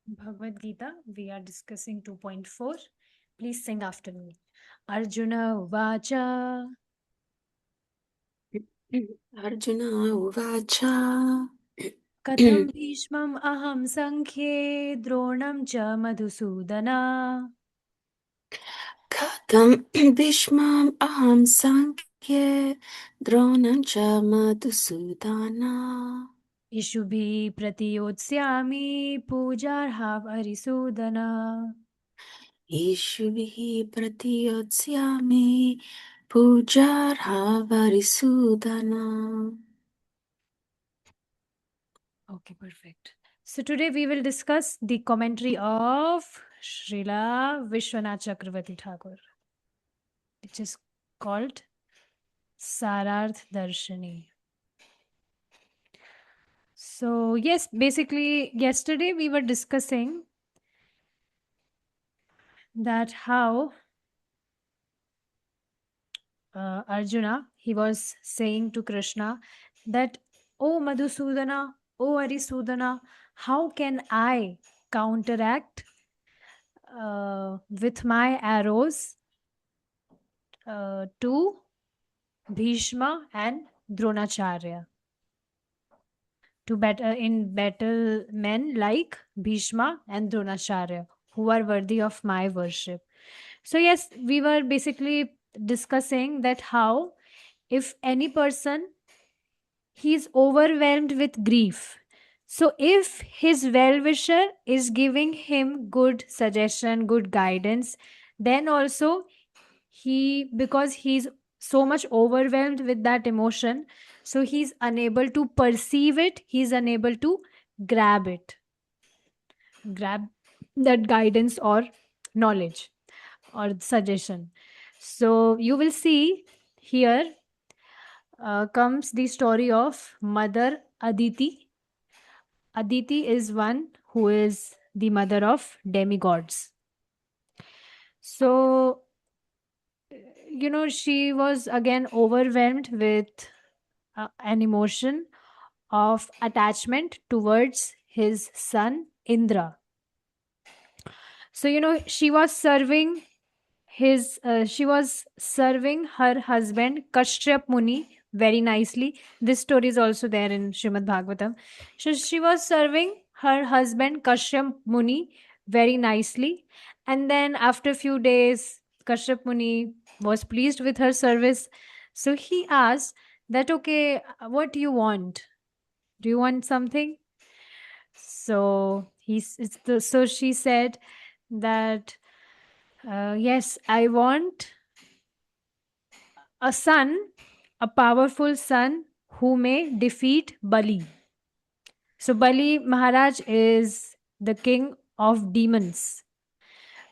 Bhagavad Gita, we are discussing 2.4. Please sing after me. Arjuna Vacha Arjun उवाच Katham Bhishmam Aham Sankhye Dronam Cha Madhusudana कथं भीष्मम् अहं सङ्ख्ये द्रोणं च Madhusudana Ishubhi Pratiyotsyami Pujarha Arisudana. ईशुभिः प्रतियोत्स्यामि पूजार्हा वरिसूदना. Okay, perfect. So today we will discuss the commentary of Srila Vishwanath Chakravarti Thakur, which is called Sararth Darshani. So, yes, basically, yesterday we were discussing that how Arjuna, he was saying to Krishna that, "Oh Madhusudana, oh Arisudana, how can I counteract with my arrows to Bhishma and Dronacharya, to in battle men like Bhishma and Dronacharya, who are worthy of my worship." So, yes, we were basically discussing that how if any person he is overwhelmed with grief. So, if his well wisher is giving him good suggestion, good guidance, then also because he's so much overwhelmed with that emotion, so he's unable to perceive it, he's unable to grab it, grab that guidance or knowledge or suggestion. So, you will see here comes the story of Mother Aditi. Aditi is one who is the mother of demigods. So, she was again overwhelmed with an emotion of attachment towards his son Indra. So, she was serving her husband Kashyap Muni very nicely. This story is also there in Srimad Bhagavatam. So she was serving her husband Kashyap Muni very nicely. And then after a few days, Kashyap Muni was pleased with her service. So he asked that, okay, what do you want? Do you want something? So she said that, yes, I want a son, a powerful son who may defeat Bali. So Bali Maharaj is the king of demons.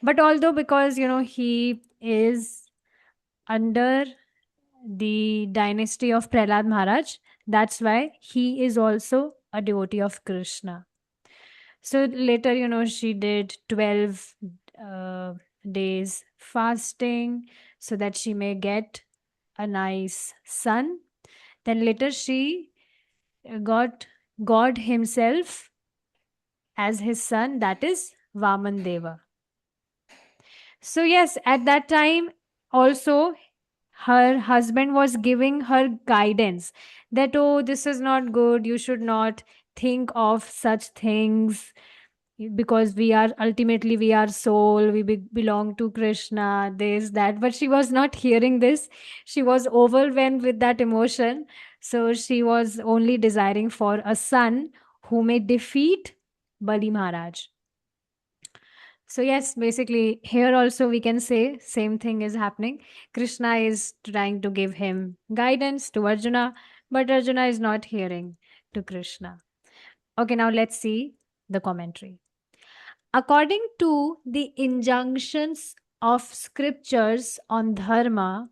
But although because he is under the dynasty of Prahlad Maharaj, that's why he is also a devotee of Krishna. So later, she did 12 uh, days fasting so that she may get a nice son. Then later she got God himself as his son, that is Vaman Deva. So, yes, at that time also her husband was giving her guidance that, oh, this is not good, you should not think of such things because we are soul, we belong to Krishna, this that, but she was not hearing this. She was overwhelmed with that emotion, so she was only desiring for a son who may defeat Bali Maharaj. So yes, basically here also we can say same thing is happening. Krishna is trying to give him guidance to Arjuna, but Arjuna is not hearing to Krishna. Okay, now let's see the commentary. According to the injunctions of scriptures on dharma,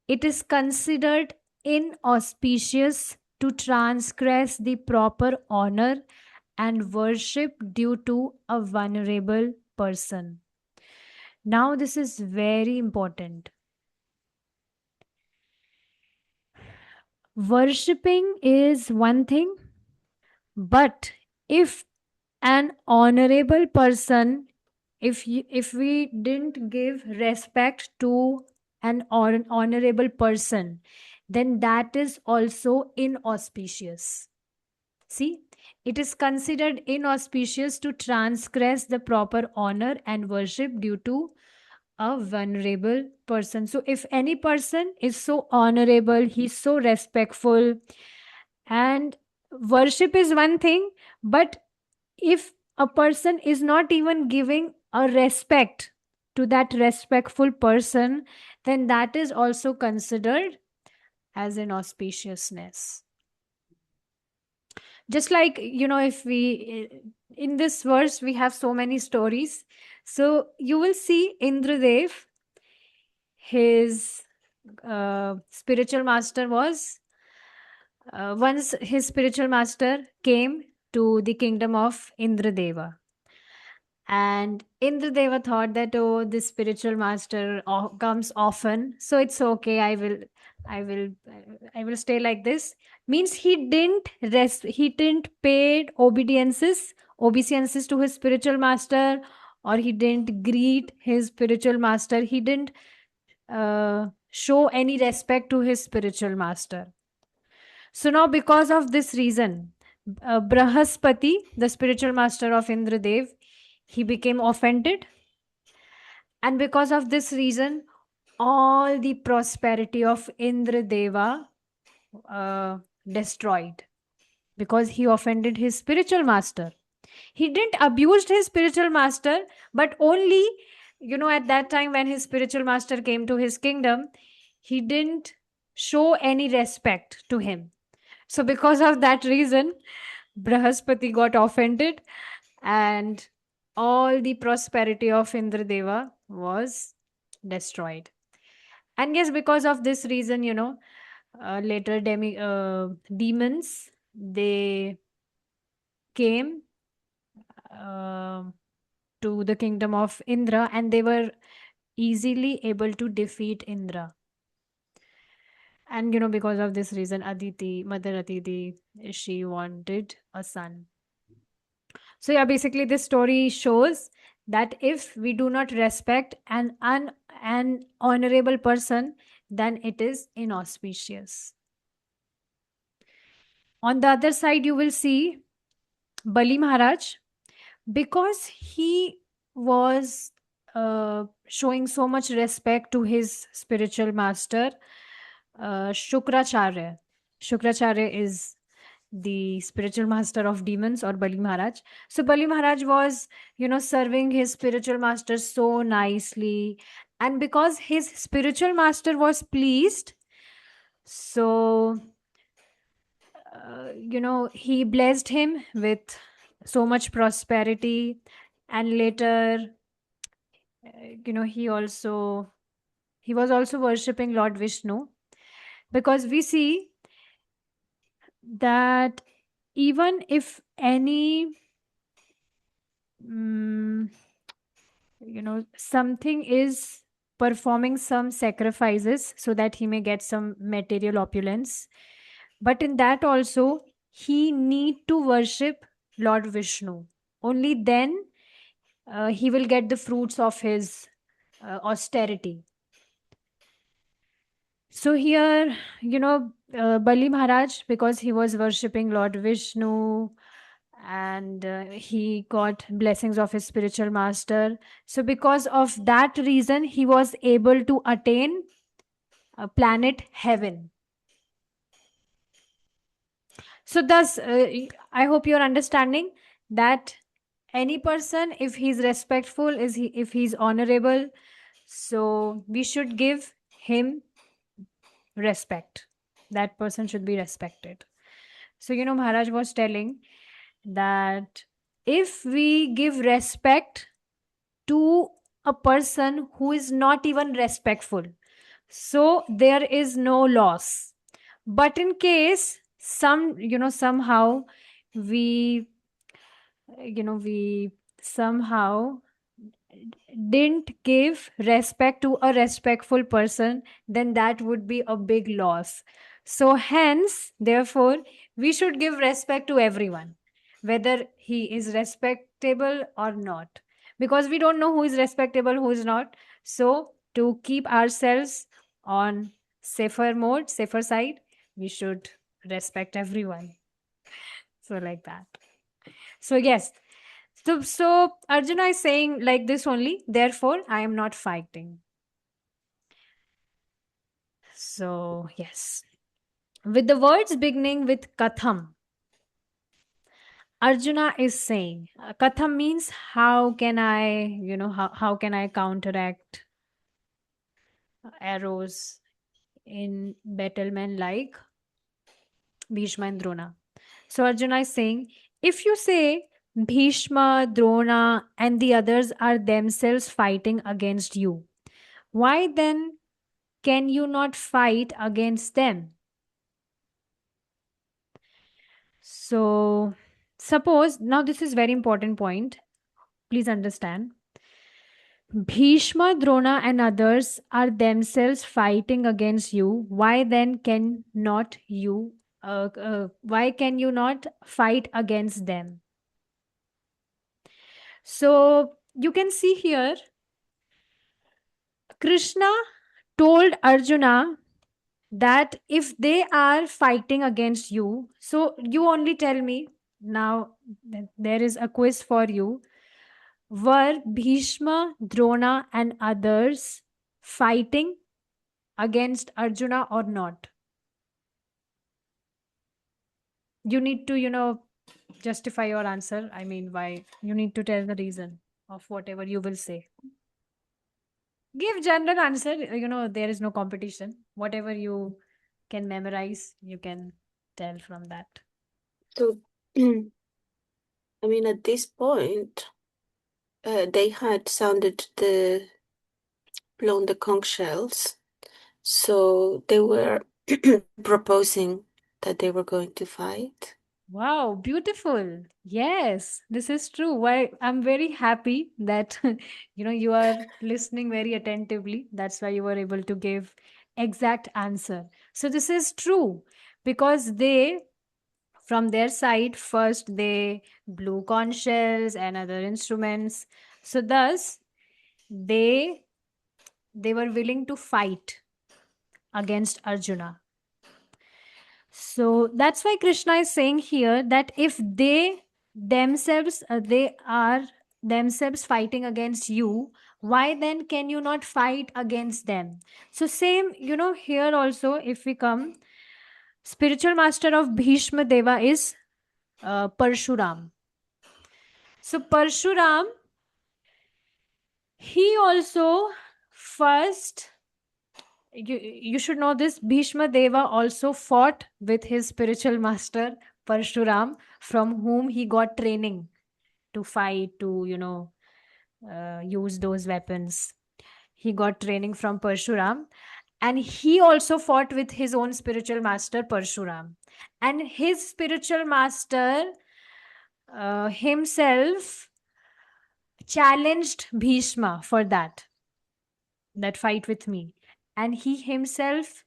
it is considered inauspicious to transgress the proper honor and worship due to a vulnerable person. Now, this is very important. Worshipping is one thing, but if an honorable person, if we didn't give respect to an honorable person, then that is also inauspicious. See, it is considered inauspicious to transgress the proper honor and worship due to a vulnerable person. So if any person is so honorable, he's so respectful, and worship is one thing, but if a person is not even giving a respect to that respectful person, then that is also considered as an auspiciousness. Just like, if we, in this verse, we have so many stories. So you will see Indradev, his spiritual master was, once his spiritual master came to the kingdom of Indradeva. And Indradeva thought that, oh, this spiritual master comes often, so it's okay. I will, I will stay like this. Means he didn't rest. He didn't pay obeisances to his spiritual master, or he didn't greet his spiritual master. He didn't show any respect to his spiritual master. So now, because of this reason, Brahaspati, the spiritual master of Indradev, he became offended, and because of this reason, all the prosperity of Indradeva destroyed, because he offended his spiritual master. He didn't abuse his spiritual master, but only, at that time when his spiritual master came to his kingdom, he didn't show any respect to him. So because of that reason, Brahaspati got offended, and all the prosperity of Indradeva was destroyed. And yes, because of this reason, later demons, they came uh, to the kingdom of Indra, and they were easily able to defeat Indra. And because of this reason, Aditi, Mother Aditi, she wanted a son. So yeah, basically this story shows that if we do not respect an honorable person, then it is inauspicious. On the other side, you will see Bali Maharaj, because he was showing so much respect to his spiritual master, Shukracharya. Shukracharya is the spiritual master of demons, or Bali Maharaj. So Bali Maharaj was, serving his spiritual master so nicely. And because his spiritual master was pleased, so, he blessed him with so much prosperity. And later, he was also worshipping Lord Vishnu, because we see that even if any mm, something is performing some sacrifices so that he may get some material opulence, but in that also he need to worship Lord Vishnu. Only then he will get the fruits of his austerity. So here, Bali Maharaj, because he was worshipping Lord Vishnu, and he got blessings of his spiritual master. So because of that reason, he was able to attain planet heaven. So thus, I hope you're understanding that any person, if he's respectful, if he's honorable, so we should give him respect. That person should be respected. So, Maharaj was telling that if we give respect to a person who is not even respectful, so there is no loss. But in case somehow we, we somehow didn't give respect to a respectful person, then that would be a big loss. So hence, therefore, we should give respect to everyone. whether he is respectable or not, because we don't know who is respectable, who is not. So to keep ourselves on safer side, we should respect everyone. So like that. So yes, so Arjuna is saying like this only, therefore I am not fighting. So yes, with the words beginning with katham, Arjuna is saying, Katham means how can I, how can I counteract arrows in battlemen like Bhishma and Drona. So Arjuna is saying, if you say Bhishma, Drona, and the others are themselves fighting against you, why then can you not fight against them? So suppose, now this is very important point. Please understand. Bhishma, Drona, and others are themselves fighting against you. Why then can not you? Why can you not fight against them? So you can see here, Krishna told Arjuna that if they are fighting against you, so you only tell me now. There is a quiz for you. Were Bhishma, Drona, and others fighting against Arjuna or not? You need to, justify your answer. I mean, why? You need to tell the reason of whatever you will say. Give general answer. There is no competition. Whatever you can memorize, you can tell from that. So, I mean, at this point, they had blown the conch shells, so they were proposing that they were going to fight. Wow, beautiful. Yes, this is true. Why I'm very happy that you are listening very attentively. That's why you were able to give exact answer. So this is true because they from their side first they blew conch shells and other instruments. So thus they were willing to fight against Arjuna. So that's why Krishna is saying here that if they are themselves fighting against you, why then can you not fight against them? So same, here also if we come, spiritual master of Bhishma Deva is Parshuram. So Parshuram, he also first, you should know this, Bhishma Deva also fought with his spiritual master Parshuram, from whom he got training to fight, to use those weapons. He got training from Parshuram, and he also fought with his own spiritual master Parshuram, and his spiritual master himself challenged Bhishma for that fight with me. And he himself,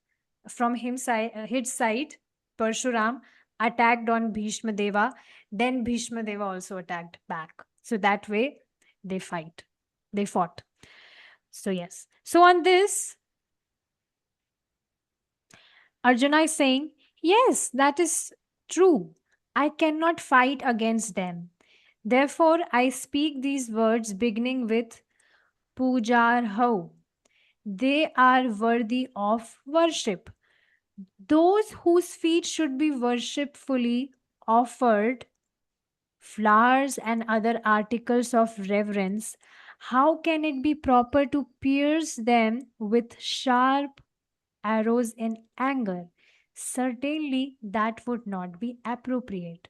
from his side, Parshuram, attacked on Bhishma Deva. Then Bhishma Deva also attacked back. So that way they fought. So yes. So on this, Arjuna is saying, yes, that is true. I cannot fight against them. Therefore, I speak these words beginning with Pujar Ho. They are worthy of worship. Those whose feet should be worshipfully offered flowers and other articles of reverence, how can it be proper to pierce them with sharp arrows in anger? Certainly, that would not be appropriate.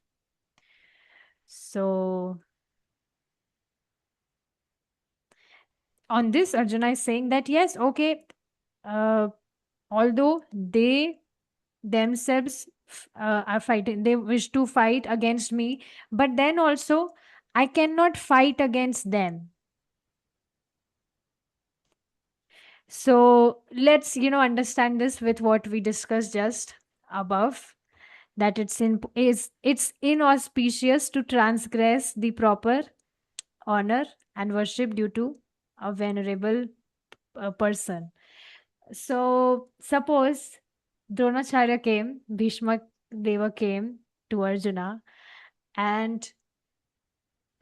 So, on this, Arjuna is saying that yes, okay, uh, although they themselves are fighting, they wish to fight against me, but then also I cannot fight against them. So let's understand this with what we discussed just above, that it's inauspicious to transgress the proper honor and worship due to a venerable person. So suppose Dronacharya came, Bhishma Deva came to Arjuna, and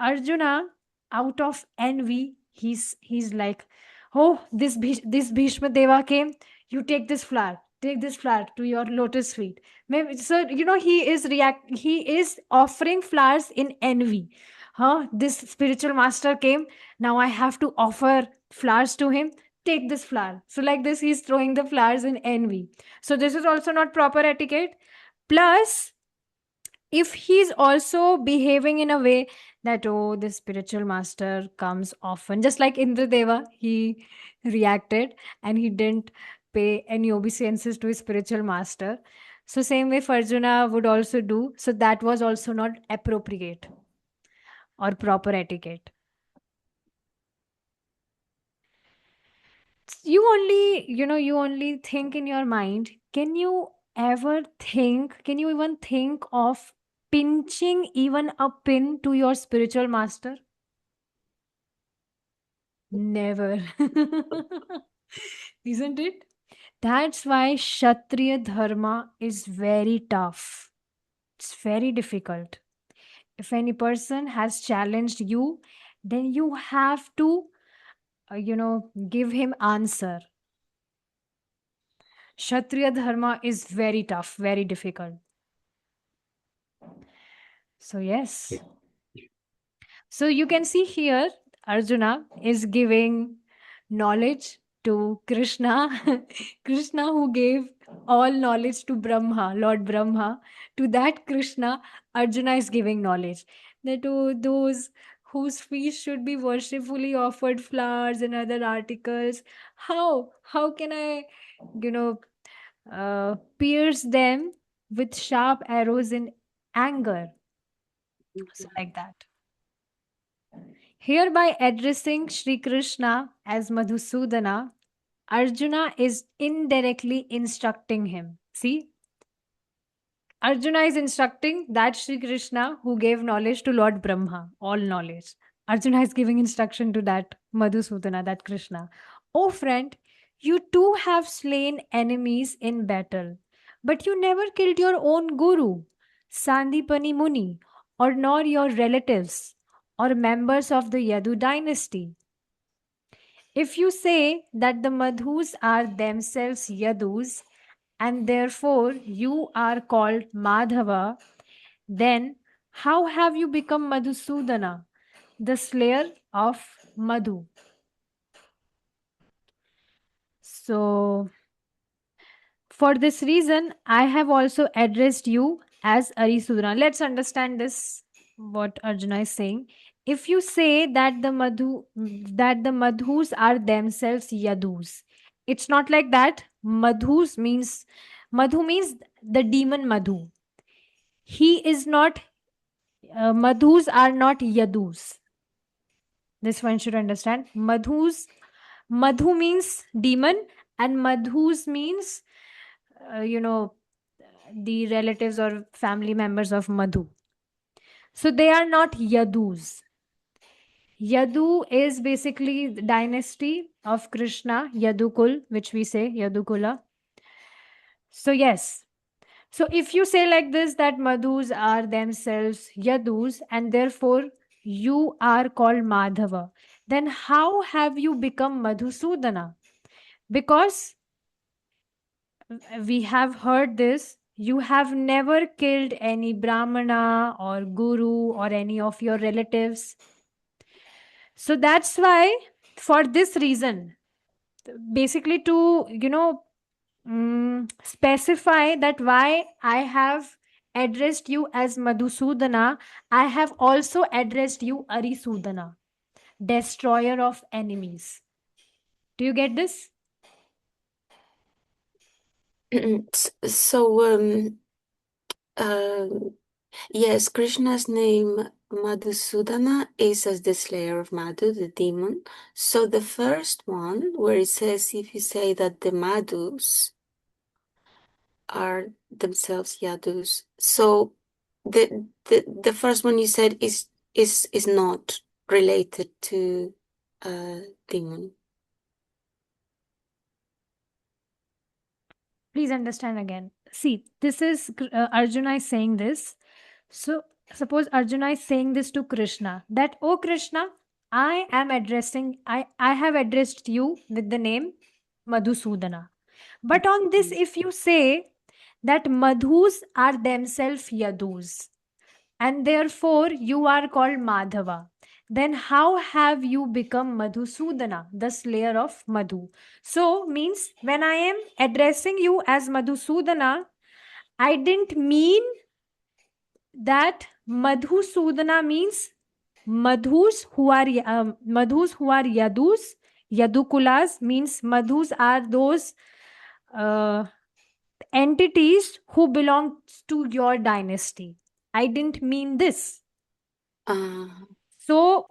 Arjuna, out of envy, he's like, "Oh, this Bhishma Deva came. You take this flower. Take this flower to your lotus feet." Maybe, so He is offering flowers in envy. Huh? This spiritual master came. Now I have to offer flowers to him. Take this flower. So like this, he's throwing the flowers in envy. So this is also not proper etiquette. Plus, if he's also behaving in a way that, oh, this spiritual master comes often, just like Indradeva, he reacted and he didn't pay any obeisances to his spiritual master. So same way Arjuna would also do. So that was also not appropriate or proper etiquette. You only think in your mind. Can you even think of pinching even a pin to your spiritual master? Never. Isn't it? That's why Kshatriya Dharma is very tough. It's very difficult. If any person has challenged you, then you have to, give him answer. Kshatriya Dharma is very tough, very difficult. So, yes. So, you can see here, Arjuna is giving knowledge to Krishna. Krishna, who gave all knowledge to Brahma, Lord Brahma. To that Krishna, Arjuna is giving knowledge. That, oh, those whose feet should be worshipfully offered flowers and other articles, how can I, you know, pierce them with sharp arrows in anger? So, like that. Hereby addressing Sri Krishna as Madhusudana, Arjuna is indirectly instructing him. See, Arjuna is instructing that Sri Krishna who gave knowledge to Lord Brahma, all knowledge. Arjuna is giving instruction to that Madhusudana, that Krishna. Oh friend, you too have slain enemies in battle, but you never killed your own guru, Sandipani Muni, or nor your relatives or members of the Yadu dynasty. If you say that the Madhus are themselves Yadus, and therefore you are called Madhava, then how have you become Madhusudana, the slayer of Madhu? So, for this reason, I have also addressed you as Arisudana. Let's understand this, what Arjuna is saying. If you say that the Madhus are themselves Yadus, it's not like that. Madhu means the demon Madhu. He is not Madhus are not Yadus. This one should understand. Madhu means demon, and Madhus means uh, you know the relatives or family members of Madhu. So they are not Yadus. Yadu is basically the dynasty of Krishna, Yadukul, which we say Yadukula. So yes. So if you say like this, that Madhus are themselves Yadus and therefore you are called Madhava, then how have you become Madhusudana? Because we have heard this, you have never killed any Brahmana or Guru or any of your relatives. So that's why, for this reason, basically to, specify that why I have addressed you as Madhusudana, I have also addressed you Arisudana, destroyer of enemies. Do you get this? So, yes, Krishna's name Madhusudana is as the slayer of Madhu, the demon. So the first one, where it says, if you say that the Madhus are themselves Yadus. So the first one you said is not related to demon. Please understand again. See, this is Arjuna is saying this. So, suppose Arjuna is saying this to Krishna that, oh Krishna, I have addressed you with the name Madhusudana. But on this, if you say that Madhus are themselves Yadus, and therefore you are called Madhava, then how have you become Madhusudana, the slayer of Madhu? So, means when I am addressing you as Madhusudana, I didn't mean that Madhusudana means Madhus who are Yadus. Yadukulas means Madhus are those uh, entities who belong to your dynasty. I didn't mean this. Uh, So,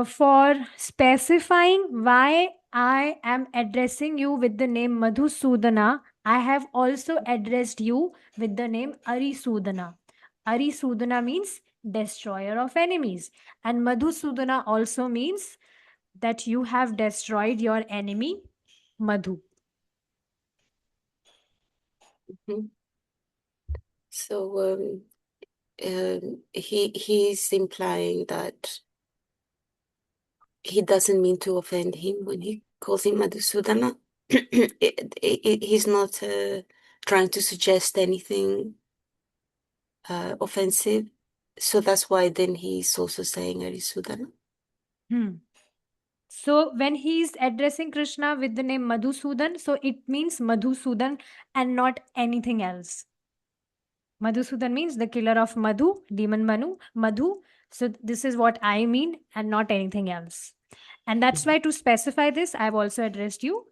for specifying why I am addressing you with the name Madhusudana, I have also addressed you with the name Arisudana. Arisudana means destroyer of enemies, and Madhusudana also means that you have destroyed your enemy Madhu. mhm. So he's implying that he doesn't mean to offend him when he calls him Madhusudana. He's not trying to suggest anything offensive. So that's why then he's also saying Arisudana. Hmm. So when he is addressing Krishna with the name Madhusudan, so it means Madhusudan and not anything else. Madhusudan means the killer of Madhu, demon Madhu. So this is what I mean and not anything else. And that's why to specify this, I've also addressed you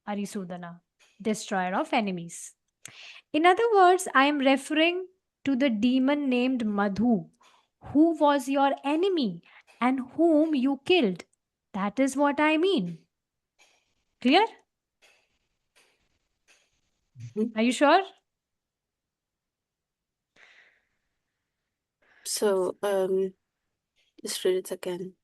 Arisudana, destroyer of enemies. In other words, I am referring to the demon named Madhu, who was your enemy and whom you killed. That is what I mean. Clear? Mhm. Are you sure? So let's read it again.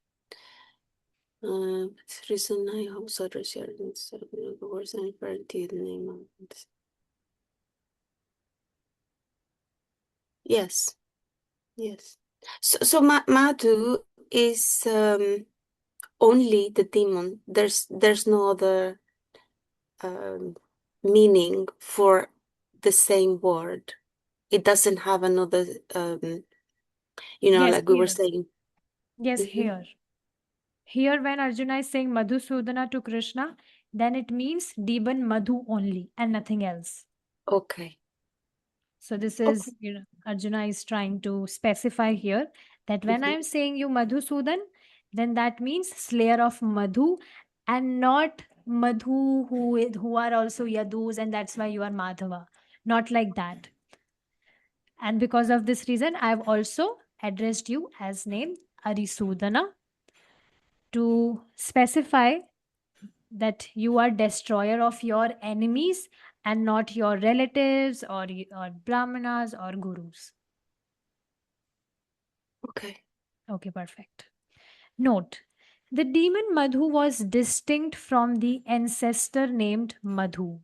It's reason I also address your the words and referring to the name of it. Yes, yes. So Madhu is only the demon. There's no other um, meaning for the same word. It doesn't have another, Yes, like we were here. saying. Yes, Mhm. here. Here, when Arjuna is saying Madhusudana to Krishna, then it means demon Madhu only and nothing else. Okay. So this Okay. is, Arjuna is trying to specify here that when I Mhm. am saying you Madhusudan, then that means slayer of Madhu and not Madhu who are also Yadus and that's why you are Madhava. Not like that. And because of this reason, I have also addressed you as name Arisudana to specify that you are destroyer of your enemies and not your relatives or brahmanas or gurus. Okay. Okay, perfect. Note, the demon Madhu was distinct from the ancestor named Madhu,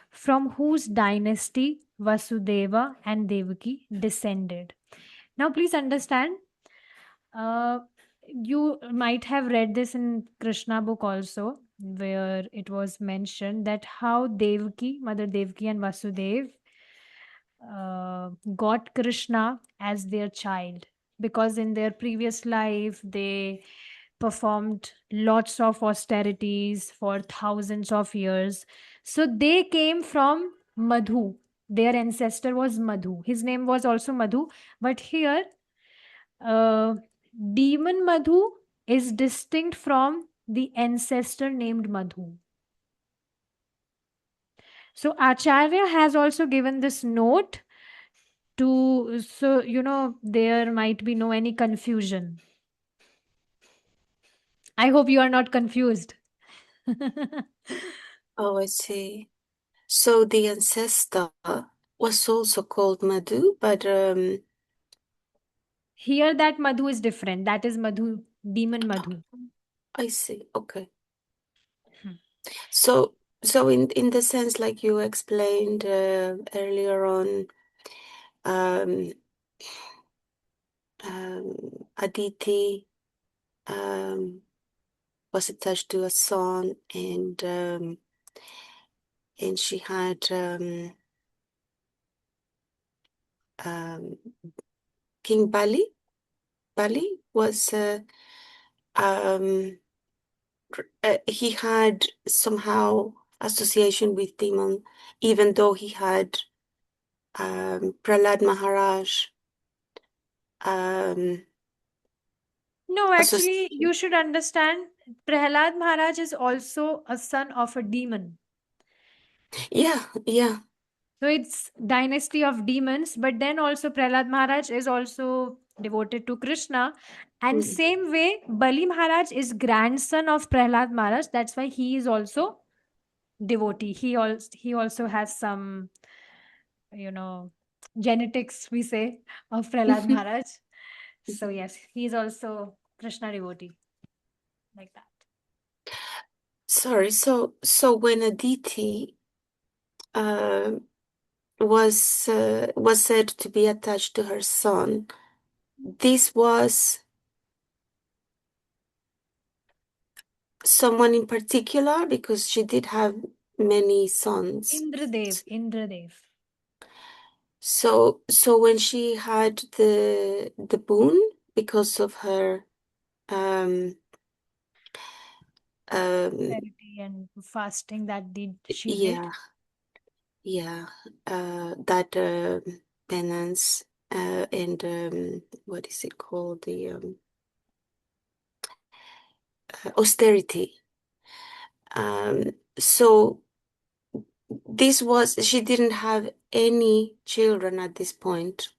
from whose dynasty Vasudeva and Devaki descended. Now, please understand, uh, you might have read this in Krishna book also, where it was mentioned that how Devaki, Mother Devaki and Vasudev got Krishna as their child because in their previous life they performed lots of austerities for thousands of years. So they came from Madhu. Their ancestor was Madhu. His name was also Madhu. But here, uh, demon Madhu is distinct from the ancestor named Madhu. So Acharya has also given this note to, so there might be no any confusion. I hope you are not confused. Oh, I see. So the ancestor was also called Madhu, but Here, that Madhu is different. That is Madhu, demon Madhu. I see. Okay. Hmm. So in the sense like you explained earlier on, um, Aditi was attached to a son, and she had um, King Bali. Bali was um, he had somehow association with demon, even though he had Prahlad Maharaj um, No, actually, association. you should understand Prahlad Maharaj is also a son of a demon. Yeah, yeah. So it's dynasty of demons, but then also Prahlad Maharaj is also devoted to Krishna. And Mm. same way, Bali Maharaj is grandson of Prahlad Maharaj. That's why he is also devotee. He also has some, you know, genetics, we say, of Prahlad Maharaj. So yes, he is also Krishna devotee, like that. Sorry, so when Aditi uh, was said to be attached to her son, this was someone in particular because she did have many sons. Indradev. So when she had the boon because of her um um Charity and fasting that did she did. yeah, yeah, that penance and what is it called, the austerity. So this was, she didn't have any children at this point.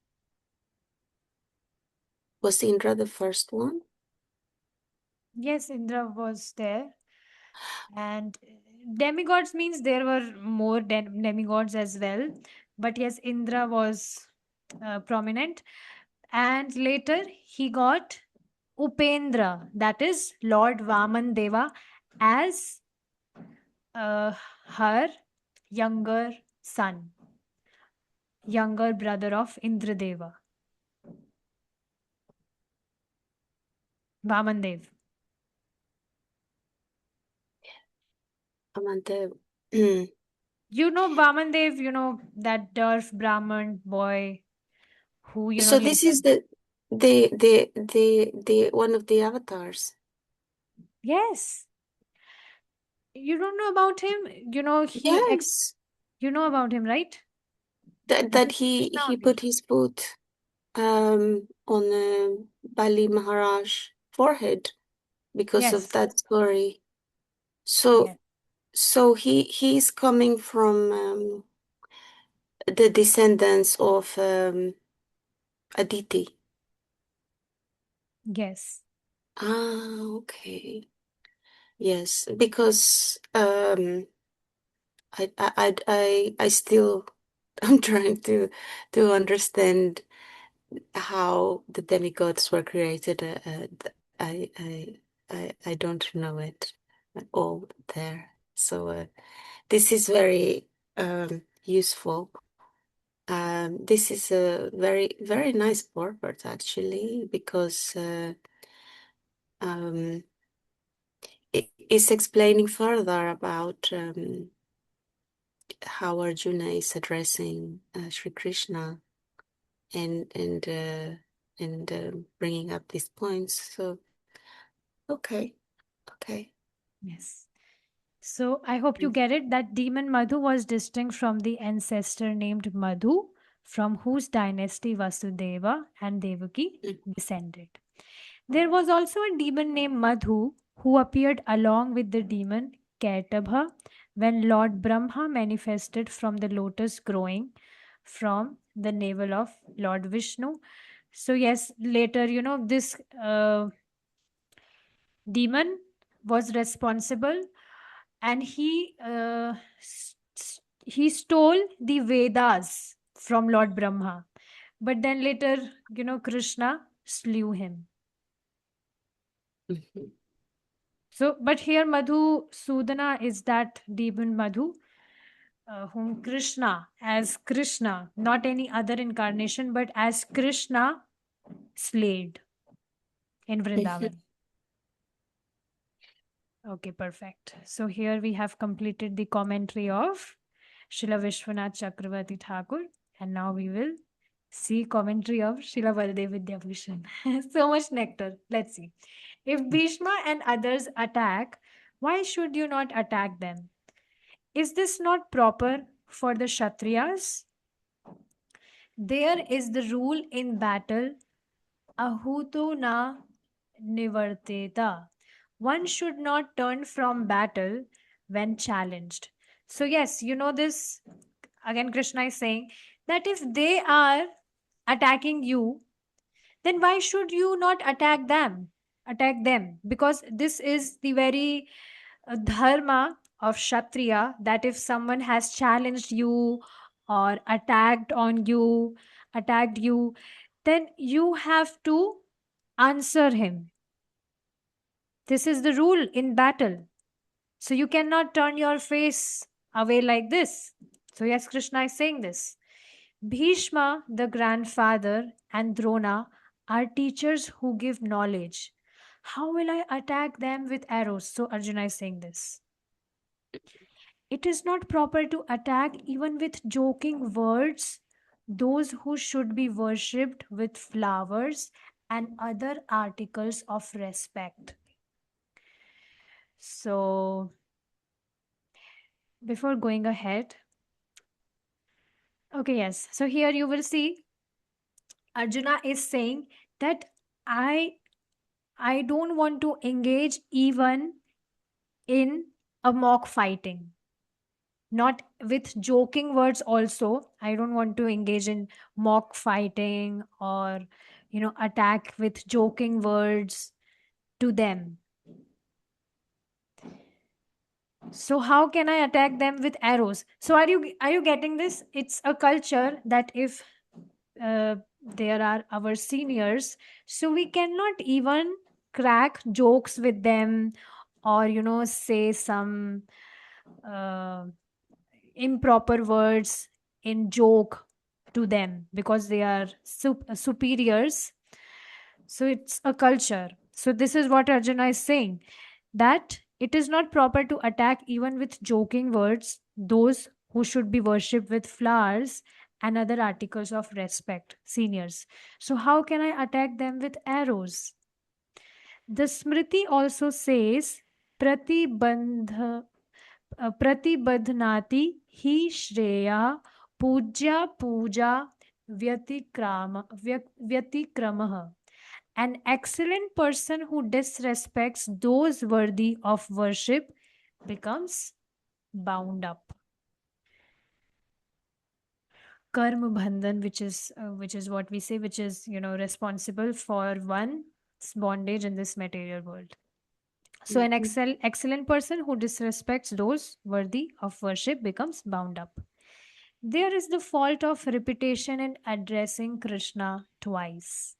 Was Indra the first one? Yes, Indra was there. And demigods means there were more demigods as well. But yes, Indra was prominent. And later he got Upendra, that is Lord Vaman Deva, as uh, her younger son, younger brother of Indradeva, Vamandev. Amante. You know Vamandev, you know that Durf Brahman boy who, So this later. is the one of the avatars. Yes, you don't know about him. Yes, You know about him, right? That that is Krishna he only. put his foot on Bali Maharaj forehead because of Yes, that story. So yes, so he's coming from the descendants of Aditi. yes, Ah, okay. Yes, because I still I'm trying to understand how the demigods were created. I I don't know it at all there. So this is very useful. This is a very nice forward actually because um, it is explaining further about how Arjuna is addressing Sri Krishna and bringing up these points. So okay, okay. yes. So I hope you Mm. get it that demon Madhu was distinct from the ancestor named Madhu, from whose dynasty Vasudeva and Devaki Mm. descended. There was also a demon named Madhu who appeared along with the demon Ketabha when Lord Brahma manifested from the lotus growing from the navel of Lord Vishnu. So, yes, later, this demon was responsible, and he stole the Vedas. from Lord Brahma. But then later, Krishna slew him. Mhm. So, but here Madhu Sudana is that demon Madhu, whom Krishna, as Krishna, not any other incarnation, but as Krishna slayed in Vrindavan. Okay, perfect. So here we have completed the commentary of Srila Vishwanath Chakravarti Thakur, and now we will see commentary of Srila Baldev Vidyabhushan. So much nectar. Let's see. If Bhishma and others attack, why should you not attack them? Is this not proper for the Kshatriyas? There is the rule in battle, ahuto na nivarteta. One should not turn from battle when challenged. So, yes, this again, Krishna is saying that if they are attacking you, then why should you not attack them? Attack them, because this is the very dharma of Kshatriya, that if someone has challenged you or attacked you, then you have to answer him. This is the rule in battle. So you cannot turn your face away like this. So, yes, Krishna is saying this. Bhishma, the grandfather, and Drona are teachers who give knowledge. How will I attack them with arrows? So, Arjuna is saying this. It is not proper to attack even with joking words those who should be worshipped with flowers and other articles of respect. So, before going ahead, okay, yes. So, here you will see Arjuna is saying that I I don't want to engage even in a mock fighting, not with joking words also. I don't want to engage in mock fighting or, attack with joking words to them. So how can I attack them with arrows? So are you getting this? It's a culture that if there are our seniors, so we cannot even crack jokes with them, or say some uh, improper words in joke to them, because they are superiors. So it's a culture. So this is what Arjuna is saying, that it is not proper to attack even with joking words those who should be worshipped with flowers and other articles of respect, seniors. So how can I attack them with arrows? The Smriti also says, Pratibandha प्रतिबध्नाति he Shreya पूज्या Puja व्यतिक्रमः. An excellent person who disrespects those worthy of worship becomes bound up. Karma bandhan, which is what we say, which is responsible for one's bondage in this material world. So an excellent person who disrespects those worthy of worship becomes bound up. There is the fault of repetition in addressing Krishna twice.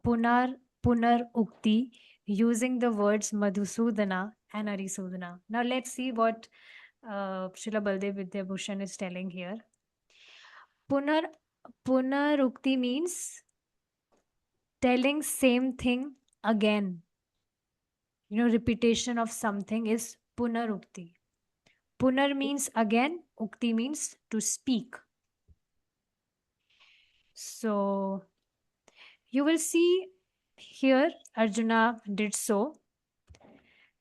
Punar Ukti, using the words Madhusudana and Arisudana. Now let's see what Srila Baldev Vidyabhushan is telling here. Punar Ukti means telling same thing again. Repetition of something is Punarukti. Punar means again, Ukti means to speak. So you will see here Arjuna did so.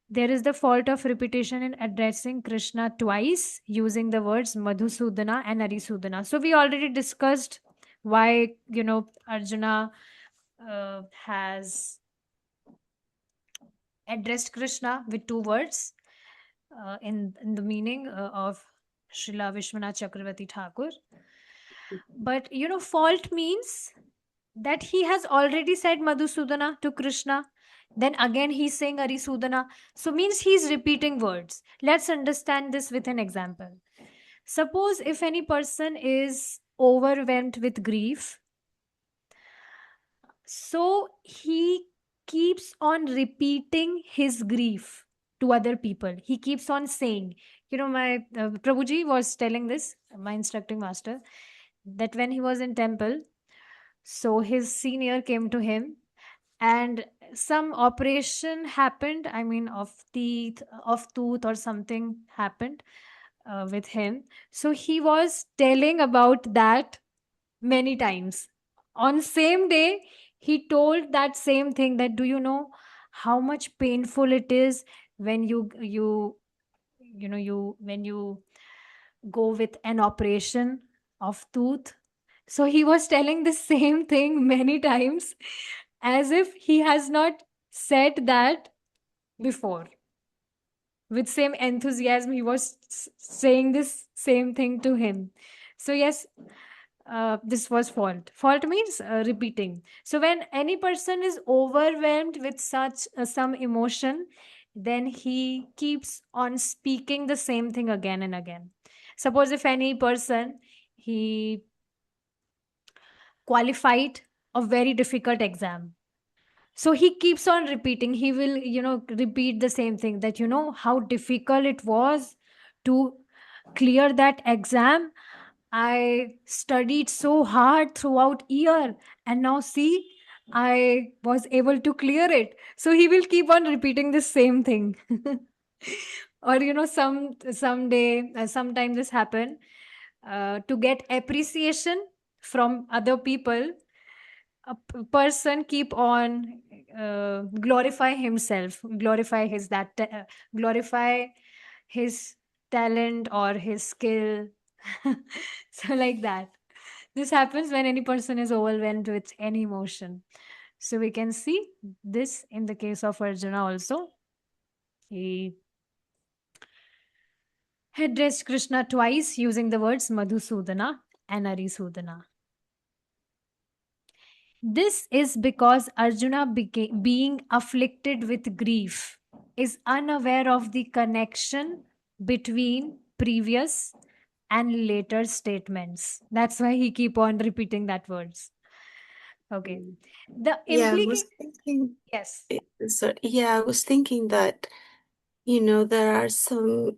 There is the fault of repetition in addressing Krishna twice using the words Madhusudana and Arisudana. So we already discussed why, Arjuna has addressed Krishna with two words in the meaning of Srila Vishwanath Chakravarti Thakur. But, fault means that he has already said Madhusudana to Krishna. Then again he's saying Arisudana. So means he's repeating words. Let's understand this with an example. Suppose if any person is overwhelmed with grief. So he keeps on repeating his grief to other people. He keeps on saying, my Prabhuji was telling this, my instructing master, that when he was in temple, so his senior came to him and some operation happened. I mean, of tooth or something happened with him. So he was telling about that many times. On same day, he told that same thing, that do you know how much painful it is when when you go with an operation of tooth. So he was telling the same thing many times, as if he has not said that before. With same enthusiasm, he was saying this same thing to him. So yes, this was fault. Fault means repeating. So when any person is overwhelmed with such some emotion, then he keeps on speaking the same thing again and again. Suppose if any person, he qualified a very difficult exam, so he keeps on repeating, he will repeat the same thing, that how difficult it was to clear that exam. I studied so hard throughout year, and now see, I was able to clear it. So he will keep on repeating the same thing. Or someday, sometime this happen, to get appreciation from other people, person keep on glorify himself, glorify his talent or his skill. So like that, this happens when any person is overwhelmed with any emotion. So we can see this in the case of Arjuna also. He addressed Krishna twice using the words Madhusudana and Arisudana. This is because Arjuna, being afflicted with grief, is unaware of the connection between previous and later statements. That's why he keep on repeating that words. Okay. The Yeah, I was thinking, yes. so yeah, I was thinking that, there are some,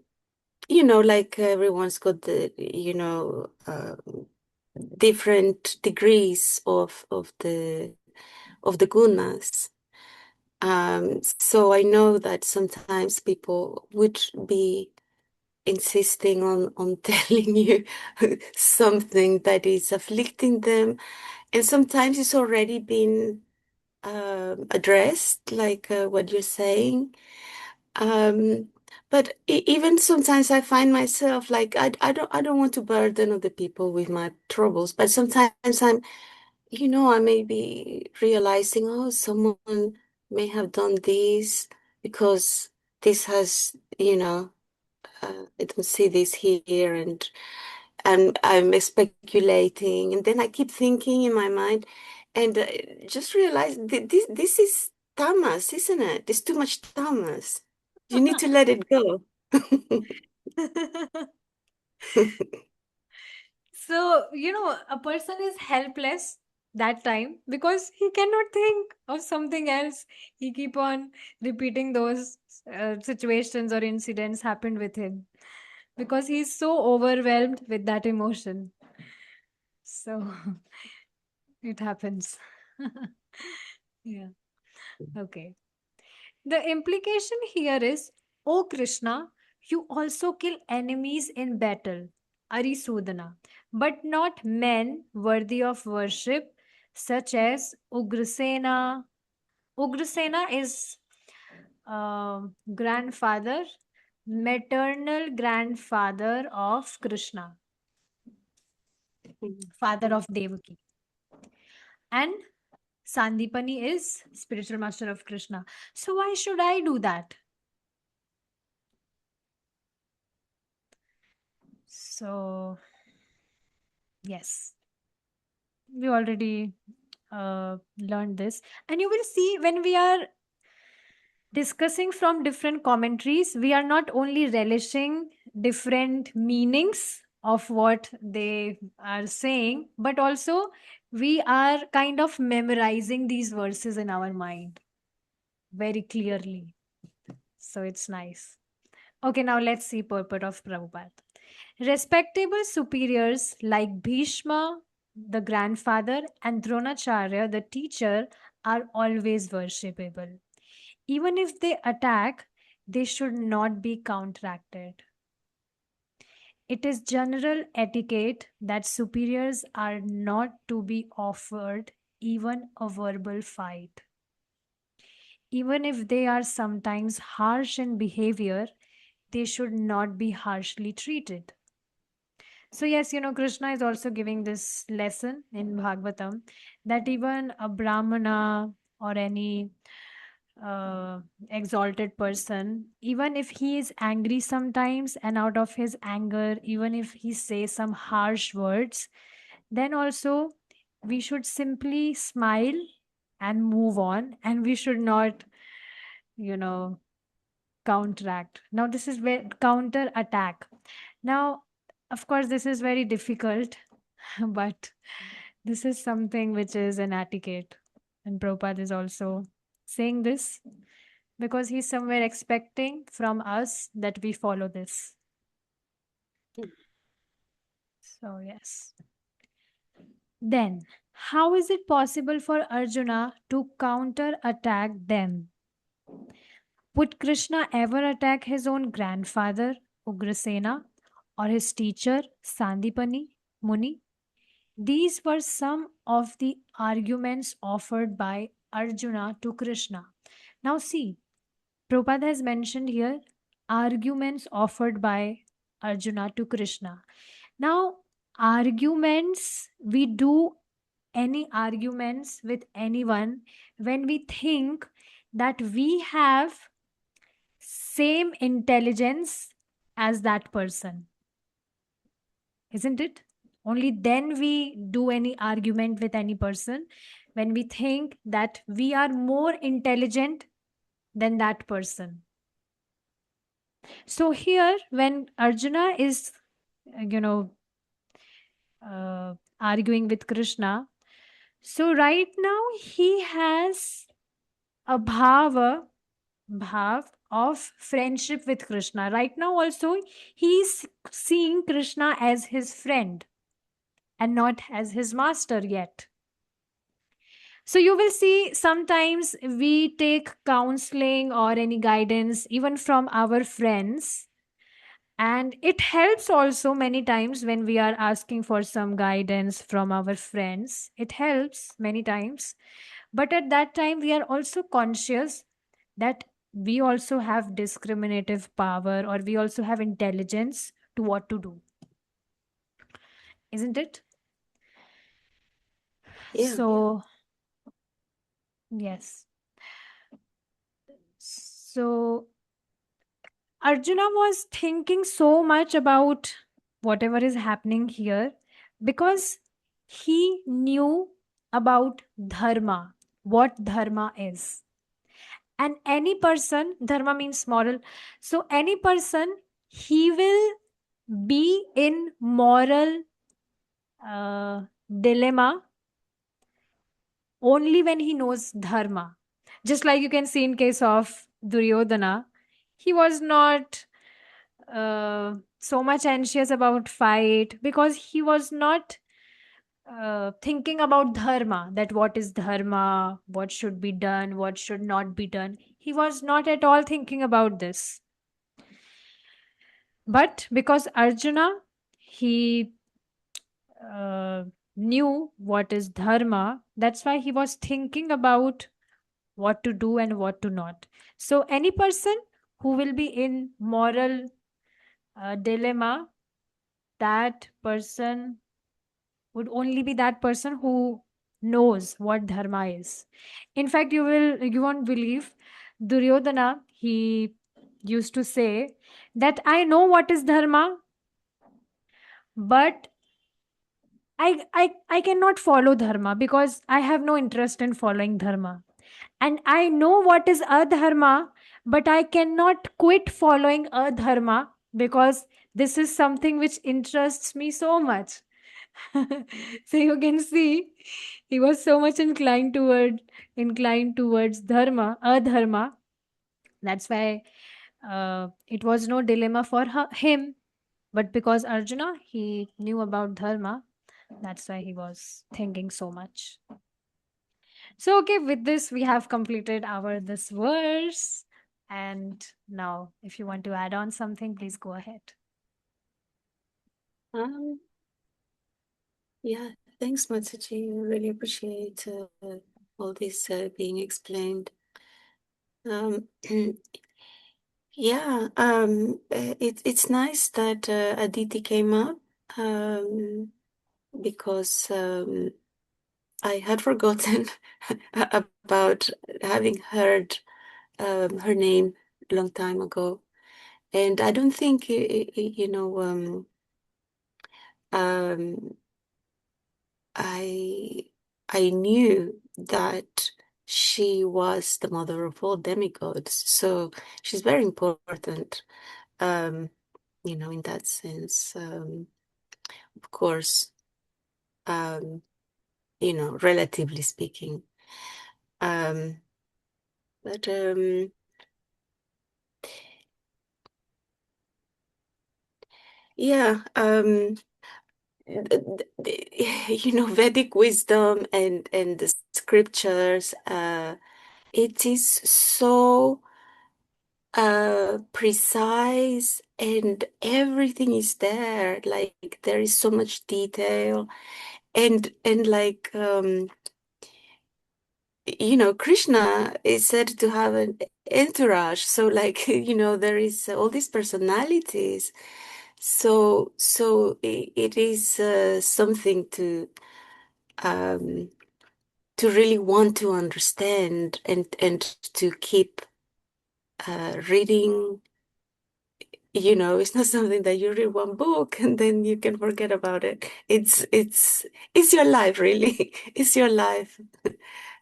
like everyone's got the, different degrees of the gunas. So I know that sometimes people would be insisting on telling you something that is afflicting them, and sometimes it's already been addressed, like what you're saying. Um, but even sometimes I find myself like I don't want to burden other people with my troubles, but sometimes I may be realizing, oh, someone may have done this because this has, I don't see this here, and I'm speculating, and then I keep thinking in my mind, and just realize this is tamas, isn't it? There's too much tamas. You need to let it go. So, a person is helpless that time because he cannot think of something else. He keep on repeating those situations or incidents happened with him because he's so overwhelmed with that emotion. So it happens. Yeah. Okay. The implication here is, O Krishna, you also kill enemies in battle, Arisudana, but not men worthy of worship, such as Ugrasena. Ugrasena is grandfather, maternal grandfather of Krishna, father of Devaki. And Sandipani is spiritual master of Krishna. So why should I do that? So, yes, we already learned this. And you will see when we are discussing from different commentaries, we are not only relishing different meanings of what they are saying, but also we are kind of memorizing these verses in our mind very clearly. So it's nice. Okay, now let's see purport of Prabhupada. Respectable superiors like Bhishma, the grandfather, and Dronacharya, the teacher, are always worshipable. Even if they attack, they should not be counteracted. It is general etiquette that superiors are not to be offered even a verbal fight. Even if they are sometimes harsh in behavior, they should not be harshly treated. So, yes, Krishna is also giving this lesson in Bhagavatam that even a Brahmana or any uh, exalted person, even if he is angry sometimes and out of his anger, even if he says some harsh words, then also we should simply smile and move on, and we should not, you know, counteract. Now, this is where counter attack. Now, of course, this is very difficult, but this is something which is an etiquette. And Prabhupada is also saying this because he's somewhere expecting from us that we follow this. Mm. So, yes. Then, how is it possible for Arjuna to counter attack them? Would Krishna ever attack his own grandfather, Ugrasena, or his teacher, Sandipani Muni? These were some of the arguments offered by Arjuna to Krishna. Now, see, Prabhupada has mentioned here arguments offered by Arjuna to Krishna. Now, arguments, we do any arguments with anyone when we think that we have same intelligence as that person, isn't it? Only then we do any argument with any person when we think that we are more intelligent than that person. So here, when Arjuna is, you know, arguing with Krishna, so right now he has a bhav of friendship with Krishna. Right now also he's seeing Krishna as his friend and not as his master yet. So you will see sometimes we take counseling or any guidance even from our friends. And it helps also many times when we are asking for some guidance from our friends. It helps many times. But at that time, we are also conscious that we also have discriminative power or we also have intelligence to what to do. Isn't it? Yeah. So, yes. So, Arjuna was thinking so much about whatever is happening here because he knew about dharma, what dharma is. And any person, dharma means moral. So, any person, he will be in moral dilemma only when he knows dharma. Just like you can see in case of Duryodhana, he was not so much anxious about fight because he was not thinking about dharma, that what is dharma, what should be done, what should not be done. He was not at all thinking about this. But because Arjuna, he knew what is dharma, that's why he was thinking about what to do and what to not. So, any person who will be in moral dilemma, that person would only be that person who knows what dharma is. In fact, you won't believe Duryodhana, he used to say that I know what is dharma, but I cannot follow dharma because I have no interest in following dharma. And I know what is adharma, but I cannot quit following adharma because this is something which interests me so much. So you can see he was so much inclined towards dharma, adharma. That's why it was no dilemma for him. But because Arjuna, he knew about dharma, that's why he was thinking so much. So okay, with this we have completed our this verse. And now, if you want to add on something, please go ahead. Um, yeah, thanks, Matsuji. I really appreciate all this being explained. Um, yeah, it's nice that Aditi came up because I had forgotten about having heard her name a long time ago, and I don't think um, I I knew that she was the mother of all demigods, so she's very important, um, in that sense. Of course, um, relatively speaking. Um, but yeah, Vedic wisdom and the scriptures, it is so precise, and everything is there. Like there is so much detail, and like Krishna is said to have an entourage, so like there is all these personalities. So it is something um to really want to understand, and to keep reading. It's not something that you read one book and then you can forget about it. It's your life, really. It's your life.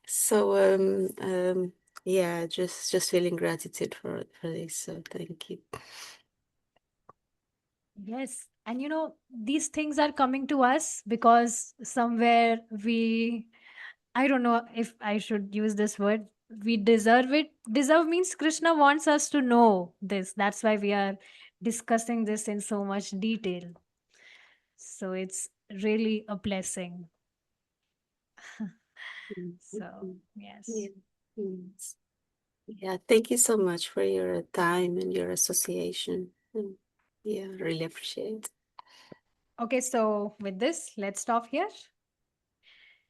So yeah, just feeling gratitude for this. So thank you. Yes. And these things are coming to us because somewhere I don't know if I should use this word, we deserve it. Deserve means Krishna wants us to know this. That's why we are discussing this in so much detail. So it's really a blessing. So, Mhm. yes. Yeah. Yes. Yeah, thank you so much for your time and your association. Yeah, really appreciate. Okay, so with this, let's stop here.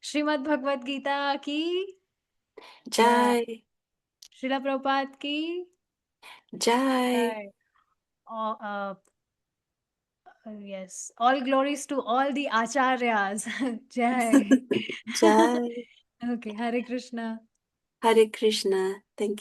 Srimad Bhagavad Gita ki jai. Jai, Srila Prabhupada ki Jai, jai. Oh, yes. All glories to all the acharyas. Jai. Jai, Okay, Hare Krishna. Hare Krishna. Thank